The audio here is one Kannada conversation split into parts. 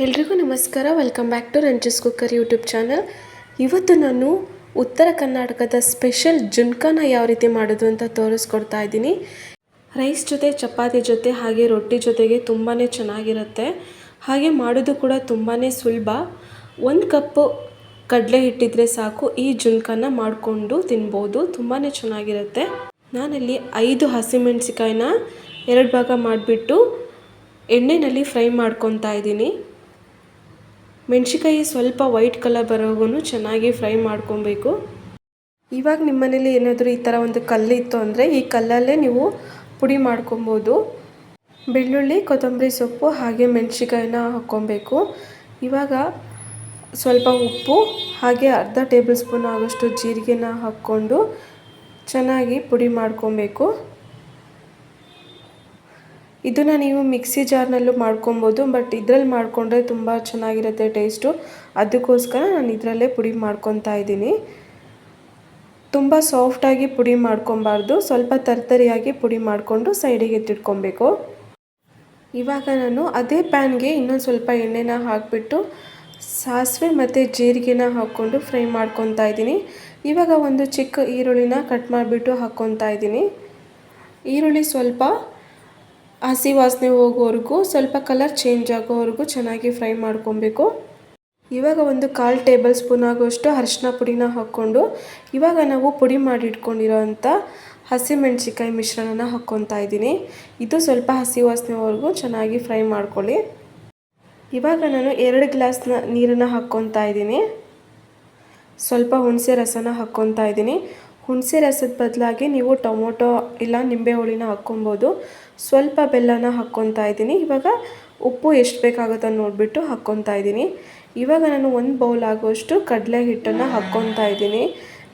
ಎಲ್ರಿಗೂ ನಮಸ್ಕಾರ. ವೆಲ್ಕಮ್ ಬ್ಯಾಕ್ ಟು ರಂಜಿಸ್ ಕುಕ್ಕರ್ ಯೂಟ್ಯೂಬ್ ಚಾನಲ್. ಇವತ್ತು ನಾನು ಉತ್ತರ ಕರ್ನಾಟಕದ ಸ್ಪೆಷಲ್ ಜುನ್ಕಾನ ಯಾವ ರೀತಿ ಮಾಡೋದು ಅಂತ ತೋರಿಸ್ಕೊಡ್ತಾ ಇದ್ದೀನಿ. ರೈಸ್ ಜೊತೆ, ಚಪಾತಿ ಜೊತೆ, ಹಾಗೆ ರೊಟ್ಟಿ ಜೊತೆಗೆ ತುಂಬಾ ಚೆನ್ನಾಗಿರುತ್ತೆ. ಹಾಗೆ ಮಾಡೋದು ಕೂಡ ತುಂಬಾ ಸುಲಭ. 1 ಕಪ್ಪು ಕಡಲೆ ಹಿಟ್ಟಿದ್ರೆ ಸಾಕು, ಈ ಜುನ್ಕಾನ ಮಾಡಿಕೊಂಡು ತಿನ್ಬೋದು. ತುಂಬಾ ಚೆನ್ನಾಗಿರುತ್ತೆ. ನಾನಲ್ಲಿ 5 ಹಸಿಮೆಣಸಿಕಾಯಿನ 2 ಭಾಗ ಮಾಡಿಬಿಟ್ಟು ಎಣ್ಣೆಯಲ್ಲಿ ಫ್ರೈ ಮಾಡ್ಕೊತಾ ಇದ್ದೀನಿ. ಮೆಣಸಿಕಾಯಿ ಸ್ವಲ್ಪ ವೈಟ್ ಕಲರ್ ಬರೋವರೆಗೂ ಚೆನ್ನಾಗಿ ಫ್ರೈ ಮಾಡ್ಕೊಬೇಕು. ಇವಾಗ ನಿಮ್ಮ ಮನೇಲಿ ಏನಾದರೂ ಈ ಥರ ಒಂದು ಕಲ್ಲು ಇತ್ತು ಅಂದರೆ ಈ ಕಲ್ಲಲ್ಲೇ ನೀವು ಪುಡಿ ಮಾಡ್ಕೊಬೋದು. ಬೆಳ್ಳುಳ್ಳಿ, ಕೊತ್ತಂಬರಿ ಸೊಪ್ಪು ಹಾಗೆ ಮೆಣಸಿಕಾಯಿನ ಹಾಕ್ಕೊಬೇಕು. ಇವಾಗ ಸ್ವಲ್ಪ ಉಪ್ಪು ಹಾಗೆ ಅರ್ಧ ಟೇಬಲ್ ಸ್ಪೂನ್ ಆಗೋಷ್ಟು ಜೀರಿಗೆನ ಹಾಕ್ಕೊಂಡು ಚೆನ್ನಾಗಿ ಪುಡಿ ಮಾಡ್ಕೊಬೇಕು. ಇದನ್ನು ನೀವು ಮಿಕ್ಸಿ ಜಾರ್ನಲ್ಲೂ ಮಾಡ್ಕೊಬೋದು, ಬಟ್ ಇದರಲ್ಲಿ ಮಾಡಿಕೊಂಡ್ರೆ ತುಂಬ ಚೆನ್ನಾಗಿರುತ್ತೆ ಟೇಸ್ಟು. ಅದಕ್ಕೋಸ್ಕರ ನಾನು ಇದರಲ್ಲೇ ಪುಡಿ ಮಾಡ್ಕೊತಾ ಇದ್ದೀನಿ. ತುಂಬ ಸಾಫ್ಟಾಗಿ ಪುಡಿ ಮಾಡ್ಕೊಬಾರ್ದು, ಸ್ವಲ್ಪ ತರ್ತರಿಯಾಗಿ ಪುಡಿ ಮಾಡಿಕೊಂಡು ಸೈಡಿಗೆ ಎತ್ತಿಟ್ಕೊಬೇಕು. ಇವಾಗ ನಾನು ಅದೇ ಪ್ಯಾನ್ಗೆ ಇನ್ನೊಂದು ಸ್ವಲ್ಪ ಎಣ್ಣೆನ ಹಾಕಿಬಿಟ್ಟು ಸಾಸಿವೆ ಮತ್ತು ಜೀರಿಗೆನ ಹಾಕ್ಕೊಂಡು ಫ್ರೈ ಮಾಡ್ಕೊತಾ ಇದ್ದೀನಿ. ಇವಾಗ ಒಂದು ಚಿಕ್ಕ ಈರುಳ್ಳಿನ ಕಟ್ ಮಾಡಿಬಿಟ್ಟು ಹಾಕ್ಕೊತಾ ಇದ್ದೀನಿ. ಈರುಳ್ಳಿ ಸ್ವಲ್ಪ ಹಸಿ ವಾಸನೆ ಹೋಗೋವರೆಗೂ, ಸ್ವಲ್ಪ ಕಲರ್ ಚೇಂಜ್ ಆಗೋವರೆಗೂ ಚೆನ್ನಾಗಿ ಫ್ರೈ ಮಾಡ್ಕೊಬೇಕು. ಇವಾಗ ಒಂದು 1/4 ಟೇಬಲ್ ಸ್ಪೂನ್ ಆಗೋಷ್ಟು ಅರಿಶಿನ ಪುಡಿನ ಹಾಕ್ಕೊಂಡು ಇವಾಗ ನಾವು ಪುಡಿ ಮಾಡಿ ಇಟ್ಕೊಂಡಿರೋ ಅಂಥ ಹಸಿಮೆಣಸಿಕಾಯಿ ಮಿಶ್ರಣನ ಹಾಕ್ಕೊತಾ ಇದ್ದೀನಿ. ಇದು ಸ್ವಲ್ಪ ಹಸಿ ವಾಸನೆವರೆಗೂ ಚೆನ್ನಾಗಿ ಫ್ರೈ ಮಾಡ್ಕೊಳ್ಳಿ. ಇವಾಗ ನಾನು 2 ಗ್ಲಾಸ್ ನೀರನ್ನು ಹಾಕ್ಕೊತಾ ಇದ್ದೀನಿ. ಸ್ವಲ್ಪ ಹುಣಸೆ ರಸನ ಹಾಕ್ಕೊತಾ ಇದ್ದೀನಿ. ಹುಣಸೆ ರಸದ ಬದಲಾಗಿ ನೀವು ಟೊಮೊಟೊ ಇಲ್ಲ ನಿಂಬೆ ಹುಳಿನ ಹಾಕ್ಕೊಬೋದು. ಸ್ವಲ್ಪ ಬೆಲ್ಲನ ಹಾಕ್ಕೊತಾ ಇದ್ದೀನಿ. ಇವಾಗ ಉಪ್ಪು ಎಷ್ಟು ಬೇಕಾಗುತ್ತೋ ನೋಡಿಬಿಟ್ಟು ಹಾಕ್ಕೊತಾ ಇದ್ದೀನಿ. ಇವಾಗ ನಾನು 1 ಬೌಲ್ ಆಗೋಷ್ಟು ಕಡಲೆ ಹಿಟ್ಟನ್ನು ಹಾಕ್ಕೊತಾ ಇದ್ದೀನಿ.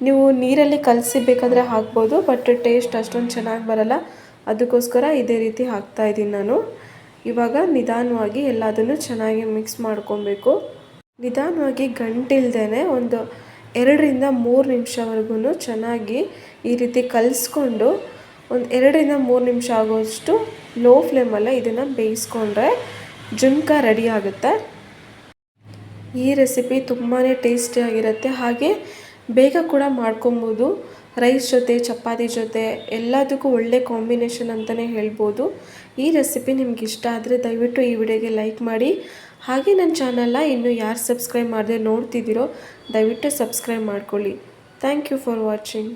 ನೀವು ನೀರಲ್ಲಿ ಕಲಸಿ ಬೇಕಾದರೆ ಹಾಕ್ಬೋದು, ಬಟ್ ಟೇಸ್ಟ್ ಅಷ್ಟೊಂದು ಚೆನ್ನಾಗಿ ಬರಲ್ಲ. ಅದಕ್ಕೋಸ್ಕರ ಇದೇ ರೀತಿ ಹಾಕ್ತಾಯಿದ್ದೀನಿ ನಾನು. ಇವಾಗ ನಿಧಾನವಾಗಿ ಎಲ್ಲದನ್ನು ಚೆನ್ನಾಗಿ ಮಿಕ್ಸ್ ಮಾಡ್ಕೊಬೇಕು. ನಿಧಾನವಾಗಿ ಗಂಟಿಲ್ದೇ ಒಂದು 2 ರಿಂದ 3 ನಿಮಿಷವರೆಗೂ ಚೆನ್ನಾಗಿ ಈ ರೀತಿ ಕಲಿಸ್ಕೊಂಡು ಒಂದು 2 ರಿಂದ 3 ನಿಮಿಷ ಆಗೋಷ್ಟು ಲೋ ಫ್ಲೇಮಲ್ಲೇ ಇದನ್ನು ಬೇಯಿಸ್ಕೊಂಡ್ರೆ ಜುನ್ಕಾ ರೆಡಿ ಆಗುತ್ತೆ. ಈ ರೆಸಿಪಿ ತುಂಬಾ ಟೇಸ್ಟಿಯಾಗಿರುತ್ತೆ, ಹಾಗೆ ಬೇಗ ಕೂಡ ಮಾಡ್ಕೊಬೋದು. ರೈಸ್ ಜೊತೆ, ಚಪಾತಿ ಜೊತೆ ಎಲ್ಲದಕ್ಕೂ ಒಳ್ಳೆ ಕಾಂಬಿನೇಷನ್ ಅಂತಲೇ ಹೇಳ್ಬೋದು. ಈ ರೆಸಿಪಿ ನಿಮ್ಗೆ ಇಷ್ಟ ಆದರೆ ದಯವಿಟ್ಟು ಈ ವಿಡಿಯೋಗೆ ಲೈಕ್ ಮಾಡಿ. ಹಾಗೆ ನನ್ನ ಚಾನಲ್ನ ಇನ್ನೂ ಯಾರು ಸಬ್ಸ್ಕ್ರೈಬ್ ಮಾಡದೆ ನೋಡ್ತಿದ್ದೀರೋ ದಯವಿಟ್ಟು ಸಬ್ಸ್ಕ್ರೈಬ್ ಮಾಡ್ಕೊಳ್ಳಿ. Thank you for watching.